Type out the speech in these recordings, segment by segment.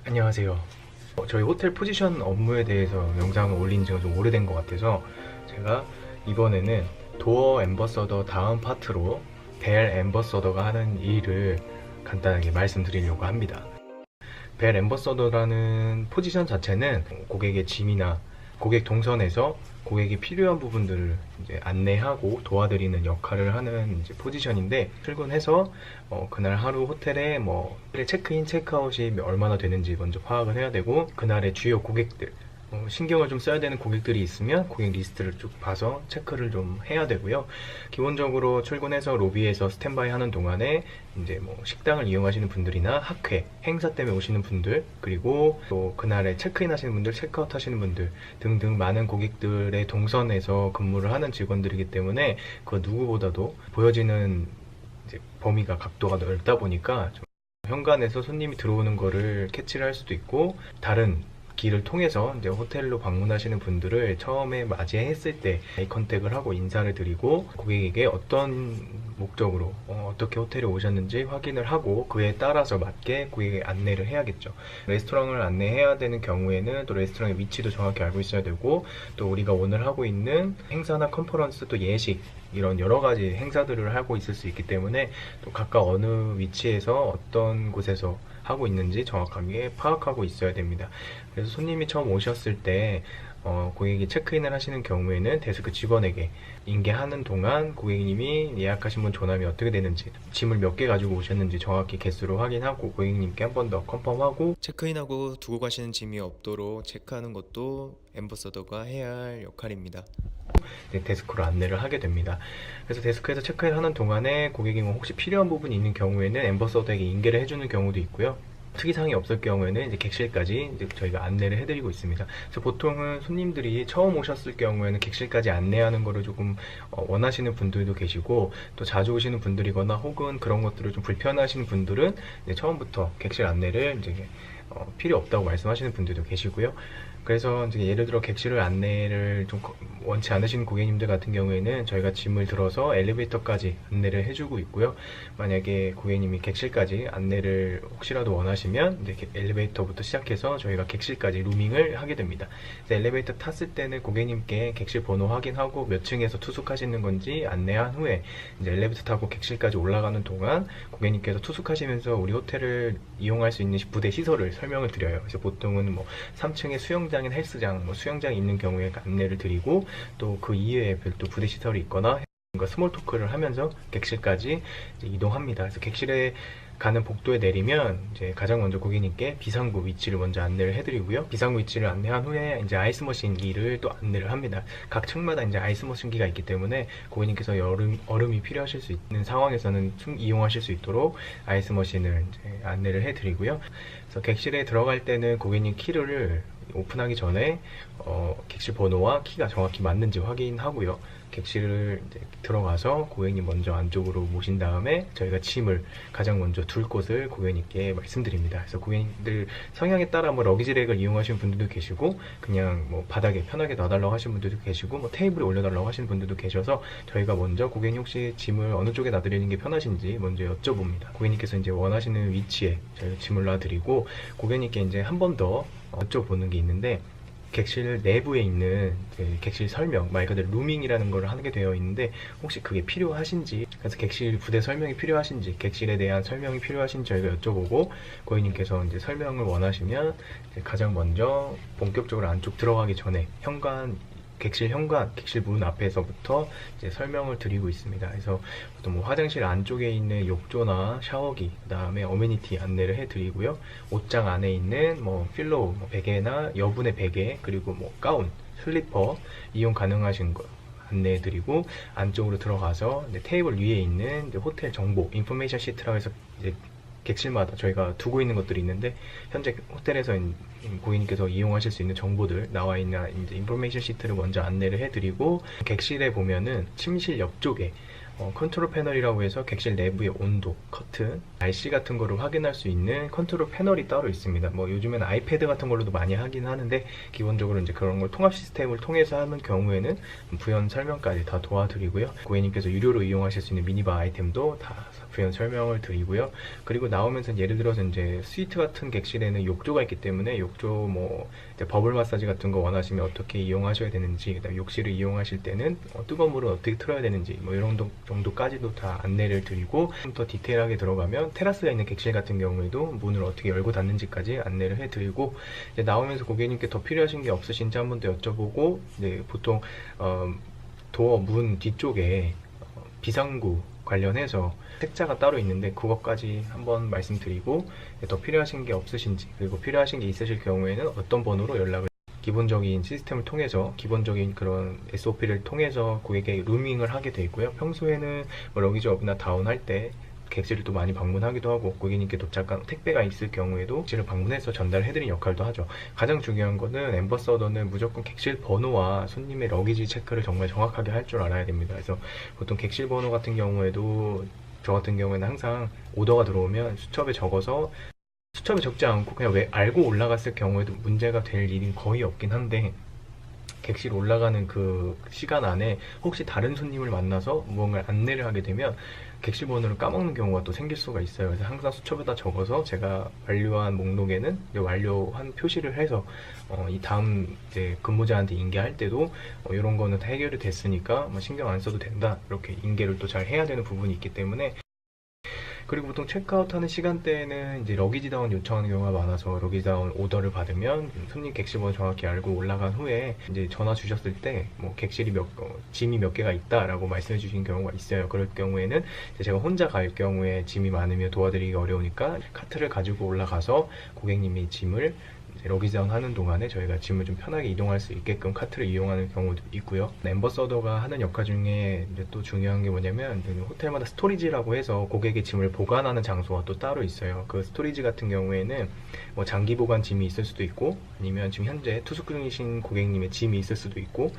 안녕하세요. 저희 호텔 포지션 업무에 대해서 영상을 올린 지가 좀 오래된 것 같아서 제가 이번에는 도어 앰버서더 다음 파트로 벨 앰버서더가 하는 일을 간단하게 말씀드리려고 합니다. 벨 앰버서더라는 포지션 자체는 고객의 짐이나 고객 동선에서 고객이 필요한 부분들을 이제 안내하고 도와드리는 역할을 하는 이제 포지션인데, 출근해서 그날 하루 호텔에 체크인, 체크아웃이 얼마나 되는지 먼저 파악을 해야 되고, 그날의 주요 고객들, 신경을 좀 써야 되는 고객들이 있으면 고객 리스트를 쭉 봐서 체크를 좀 해야 되고요. 기본적으로 출근해서 로비에서 스탠바이 하는 동안에 이제 식당을 이용하시는 분들이나 학회, 행사 때문에 오시는 분들, 그리고 또 그날에 체크인 하시는 분들, 체크아웃 하시는 분들 등등 많은 고객들의 동선에서 근무를 하는 직원들이기 때문에 그 누구보다도 보여지는 이제 범위가 각도가 넓다 보니까 좀 현관에서 손님이 들어오는 거를 캐치를 할 수도 있고, 다른 길을 통해서 이제 호텔로 방문하시는 분들을 처음에 맞이했을 때 아이 컨택을 하고 인사를 드리고, 고객에게 어떤 목적으로 어떻게 호텔에 오셨는지 확인을 하고 그에 따라서 맞게 고객에게 안내를 해야겠죠. 레스토랑을 안내해야 되는 경우에는 또 레스토랑의 위치도 정확히 알고 있어야 되고, 또 우리가 오늘 하고 있는 행사나 컨퍼런스, 또 예식, 이런 여러 가지 행사들을 하고 있을 수 있기 때문에 또 각각 어느 위치에서 어떤 곳에서 하고 있는지 정확하게 파악하고 있어야 됩니다. 그래서 손님이 처음 오셨을 때 고객이 체크인을 하시는 경우에는 데스크 직원에게 인계하는 동안 고객님이 예약하신 분 조남이 어떻게 되는지, 짐을 몇 개 가지고 오셨는지 정확히 개수로 확인하고 고객님께 한 번 더 컨펌하고, 체크인하고 두고 가시는 짐이 없도록 체크하는 것도 앰버서더가 해야 할 역할입니다. 데스크로 안내를 하게 됩니다. 그래서 데스크에서 체크인을 하는 동안에 고객이 혹시 필요한 부분이 있는 경우에는 앰버서더에게 인계를 해주는 경우도 있고요. 특이사항이 없을 경우에는 이제 객실까지 이제 저희가 안내를 해드리고 있습니다. 그래서 보통은 손님들이 처음 오셨을 경우에는 객실까지 안내하는 거를 조금 원하시는 분들도 계시고, 또 자주 오시는 분들이거나 혹은 그런 것들을 좀 불편하시는 분들은 이제 처음부터 객실 안내를 이제 필요 없다고 말씀하시는 분들도 계시고요. 그래서 이제 예를 들어 객실을 안내를 좀 원치 않으시는 고객님들 같은 경우에는 저희가 짐을 들어서 엘리베이터까지 안내를 해주고 있고요. 만약에 고객님이 객실까지 안내를 혹시라도 원하시면 이제 엘리베이터부터 시작해서 저희가 객실까지 루밍을 하게 됩니다. 엘리베이터 탔을 때는 고객님께 객실 번호 확인하고 몇 층에서 투숙하시는 건지 안내한 후에 이제 엘리베이터 타고 객실까지 올라가는 동안 고객님께서 투숙하시면서 우리 호텔을 이용할 수 있는 부대 시설을 설명을 드려요. 그래서 보통은 3층에 수영장인 헬스장, 수영장이 있는 경우에 안내를 드리고, 또 그 이외에 별도 부대 시설이 있거나 스몰 토크를 하면서 객실까지 이동합니다. 그래서 객실에 가는 복도에 내리면 이제 가장 먼저 고객님께 비상구 위치를 먼저 안내를 해드리고요. 비상구 위치를 안내한 후에 이제 아이스머신기를 또 안내를 합니다. 각 층마다 이제 아이스머신기가 있기 때문에 고객님께서 얼음이 필요하실 수 있는 상황에서는 이용하실 수 있도록 아이스머신을 이제 안내를 해드리고요. 그래서 객실에 들어갈 때는 고객님 키를 오픈하기 전에 객실 번호와 키가 정확히 맞는지 확인하고요. 객실을 이제 들어가서 고객님 먼저 안쪽으로 모신 다음에 저희가 짐을 가장 먼저 둘 곳을 고객님께 말씀드립니다. 그래서 고객님들 성향에 따라 러기지렉을 이용하시는 분들도 계시고, 그냥 바닥에 편하게 놔달라고 하시는 분들도 계시고, 테이블에 올려달라고 하시는 분들도 계셔서 저희가 먼저 고객님 혹시 짐을 어느 쪽에 놔드리는 게 편하신지 먼저 여쭤봅니다. 고객님께서 이제 원하시는 위치에 저희가 짐을 놔드리고, 고객님께 이제 한 번 더 여쭤보는 게 있는데, 객실 내부에 있는 객실 설명, 말 그대로 루밍이라는 걸 하게 되어 있는데 혹시 그게 필요하신지, 그래서 객실 부대 설명이 필요하신지, 객실에 대한 설명이 필요하신지 저희가 여쭤보고, 고객님께서 이제 설명을 원하시면 이제 가장 먼저 본격적으로 안쪽 들어가기 전에 객실 현관, 객실 문 앞에서부터 이제 설명을 드리고 있습니다. 그래서 보통 화장실 안쪽에 있는 욕조나 샤워기, 그 다음에 어메니티 안내를 해드리고요. 옷장 안에 있는 필로우, 베개나 여분의 베개, 그리고 가운, 슬리퍼 이용 가능하신 거 안내해드리고, 안쪽으로 들어가서 이제 테이블 위에 있는 이제 호텔 정보, 인포메이션 시트라고 해서 이제 객실마다 저희가 두고 있는 것들이 있는데, 현재 호텔에서 고객님께서 이용하실 수 있는 정보들 나와 있는 이제 인포메이션 시트를 먼저 안내를 해드리고, 객실에 보면은 침실 옆쪽에 컨트롤 패널이라고 해서 객실 내부의 온도, 커튼, 날씨 같은 거를 확인할 수 있는 컨트롤 패널이 따로 있습니다. 요즘에는 아이패드 같은 걸로도 많이 하긴 하는데, 기본적으로 이제 그런 걸 통합 시스템을 통해서 하는 경우에는 부연 설명까지 다 도와드리고요. 고객님께서 유료로 이용하실 수 있는 미니바 아이템도 다 부연 설명을 드리고요. 그리고 나오면서 예를 들어서 이제 스위트 같은 객실에는 욕조가 있기 때문에 욕조 뭐 이제 버블 마사지 같은 거 원하시면 어떻게 이용하셔야 되는지, 그다음에 욕실을 이용하실 때는 뜨거운 물을 어떻게 틀어야 되는지 뭐 이런 정도까지도 다 안내를 드리고, 좀 더 디테일하게 들어가면 테라스가 있는 객실 같은 경우에도 문을 어떻게 열고 닫는지까지 안내를 해드리고, 이제 나오면서 고객님께 더 필요하신 게 없으신지 한 번 더 여쭤보고, 이제 보통 도어 문 뒤쪽에 비상구 관련해서 책자가 따로 있는데 그것까지 한번 말씀드리고, 더 필요하신 게 없으신지, 그리고 필요하신 게 있으실 경우에는 어떤 번호로 연락을, 기본적인 시스템을 통해서, 기본적인 그런 SOP를 통해서 고객에게 루밍을 하게 돼 있고요. 평소에는 뭐 러기지 업이나 다운할 때 객실을 또 많이 방문하기도 하고, 고객님께 도착한 택배가 있을 경우에도 객실을 방문해서 전달해드리는 역할도 하죠. 가장 중요한 거는 엠버서더는 무조건 객실 번호와 손님의 러기지 체크를 정말 정확하게 할 줄 알아야 됩니다. 그래서 보통 객실 번호 같은 경우에도, 저 같은 경우에는 항상 오더가 들어오면 수첩에 적어서, 수첩에 적지 않고 그냥 왜 알고 올라갔을 경우에도 문제가 될 일은 거의 없긴 한데, 객실 올라가는 그 시간 안에 혹시 다른 손님을 만나서 무언가를 안내를 하게 되면 객실 번호를 까먹는 경우가 또 생길 수가 있어요. 그래서 항상 수첩에다 적어서 제가 완료한 목록에는 완료한 표시를 해서 이 다음 이제 근무자한테 인계할 때도 이런 거는 다 해결이 됐으니까 뭐 신경 안 써도 된다, 이렇게 인계를 또 잘 해야 되는 부분이 있기 때문에. 그리고 보통 체크아웃 하는 시간대에는 이제 러기지 다운 요청하는 경우가 많아서, 러기지 다운 오더를 받으면 손님 객실 번호 정확히 알고 올라간 후에 이제 전화 주셨을 때 뭐 객실이 짐이 몇 개가 있다라고 말씀해 주신 경우가 있어요. 그럴 경우에는 제가 혼자 갈 경우에 짐이 많으면 도와드리기 어려우니까 카트를 가지고 올라가서 고객님이 짐을 러기지 다운 하는 동안에 저희가 짐을 좀 편하게 이동할 수 있게끔 카트를 이용하는 경우도 있고요. 엠버서더가 하는 역할 중에 이제 또 중요한 게 뭐냐면, 호텔마다 스토리지라고 해서 고객의 짐을 보관하는 장소가 또 따로 있어요. 그 스토리지 같은 경우에는 뭐 장기 보관 짐이 있을 수도 있고, 아니면 지금 현재 투숙 중이신 고객님의 짐이 있을 수도 있고,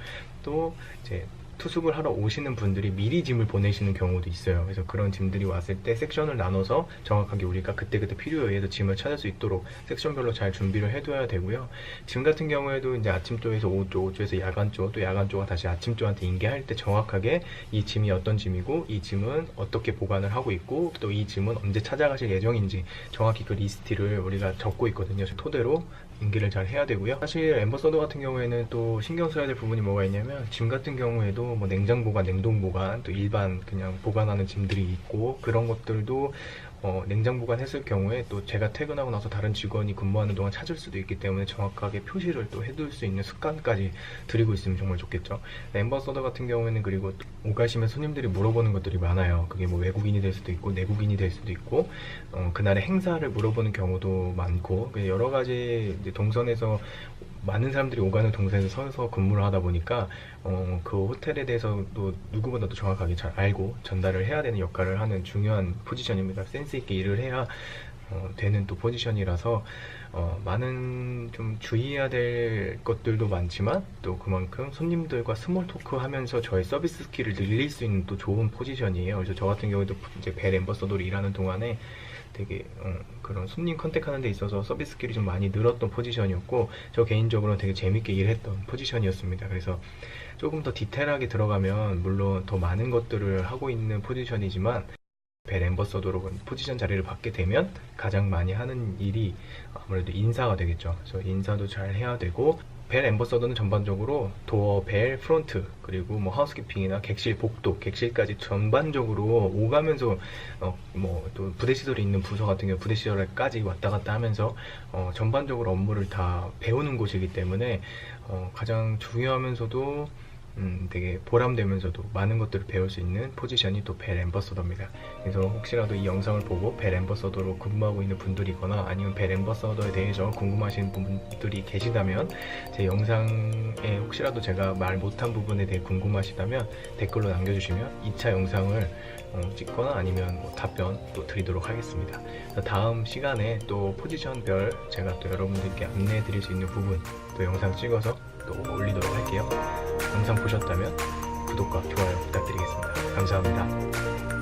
또 이제 투숙을 하러 오시는 분들이 미리 짐을 보내시는 경우도 있어요. 그래서 그런 짐들이 왔을 때 섹션을 나눠서 정확하게 우리가 그때그때 필요에 의해서 짐을 찾을 수 있도록 섹션별로 잘 준비를 해둬야 되고요. 짐 같은 경우에도 이제 아침 쪽에서 오후 쪽, 오후 쪽에서 야간 쪽, 또 야간 쪽은 다시 아침 쪽한테 인계할 때 정확하게 이 짐이 어떤 짐이고, 이 짐은 어떻게 보관을 하고 있고, 또 이 짐은 언제 찾아가실 예정인지 정확히 그 리스트를 우리가 적고 있거든요. 토대로 인계를 잘 해야 되고요. 사실 엠버서더 같은 경우에는 또 신경 써야 될 부분이 뭐가 있냐면, 짐 같은 경우에도 뭐 냉장 보관, 냉동 보관, 또 일반 그냥 보관하는 짐들이 있고, 그런 것들도 냉장 보관했을 경우에 또 제가 퇴근하고 나서 다른 직원이 근무하는 동안 찾을 수도 있기 때문에 정확하게 표시를 또 해둘 수 있는 습관까지 들이고 있으면 정말 좋겠죠. 엠버서더 같은 경우에는 그리고 오가시면 손님들이 물어보는 것들이 많아요. 그게 뭐 외국인이 될 수도 있고 내국인이 될 수도 있고, 그날의 행사를 물어보는 경우도 많고, 여러 가지 이제 동선에서 많은 사람들이 오가는 동선에서 서서 근무를 하다 보니까 그 호텔에 대해서도 누구보다도 정확하게 잘 알고 전달을 해야 되는 역할을 하는 중요한 포지션입니다. 센스 있게 일을 해야 되는 또 포지션이라서 많은 좀 주의해야 될 것들도 많지만, 또 그만큼 손님들과 스몰 토크 하면서 저의 서비스 스킬을 늘릴 수 있는 또 좋은 포지션이에요. 그래서 저 같은 경우에도 이제 벨 엠버서더로 일하는 동안에 되게 그런 손님 컨택하는 데 있어서 서비스 스킬이 좀 많이 늘었던 포지션이었고, 저 개인적으로는 되게 재밌게 일했던 포지션이었습니다. 그래서 조금 더 디테일하게 들어가면 물론 더 많은 것들을 하고 있는 포지션이지만, 벨 엠버서더로 포지션 자리를 받게 되면 가장 많이 하는 일이 아무래도 인사가 되겠죠. 그래서 인사도 잘 해야 되고, 벨 엠버서더는 전반적으로 도어, 벨, 프론트, 그리고 뭐 하우스키핑이나 객실 복도, 객실까지 전반적으로 오가면서 뭐 또 부대시설이 있는 부서 같은 경우 부대시설까지 왔다 갔다 하면서 전반적으로 업무를 다 배우는 곳이기 때문에 가장 중요하면서도 되게 보람되면서도 많은 것들을 배울 수 있는 포지션이 또 벨 엠버서더입니다. 그래서 혹시라도 이 영상을 보고 벨 엠버서더로 근무하고 있는 분들이거나, 아니면 벨 엠버서더에 대해서 궁금하신 분들이 계시다면, 제 영상에 혹시라도 제가 말 못한 부분에 대해 궁금하시다면 댓글로 남겨주시면 2차 영상을 찍거나 아니면 뭐 답변 또 드리도록 하겠습니다. 다음 시간에 또 포지션별 제가 또 여러분들께 안내해 드릴 수 있는 부분 또 영상 찍어서 또 올리도록 할게요. 영상 보셨다면 구독과 좋아요 부탁드리겠습니다. 감사합니다.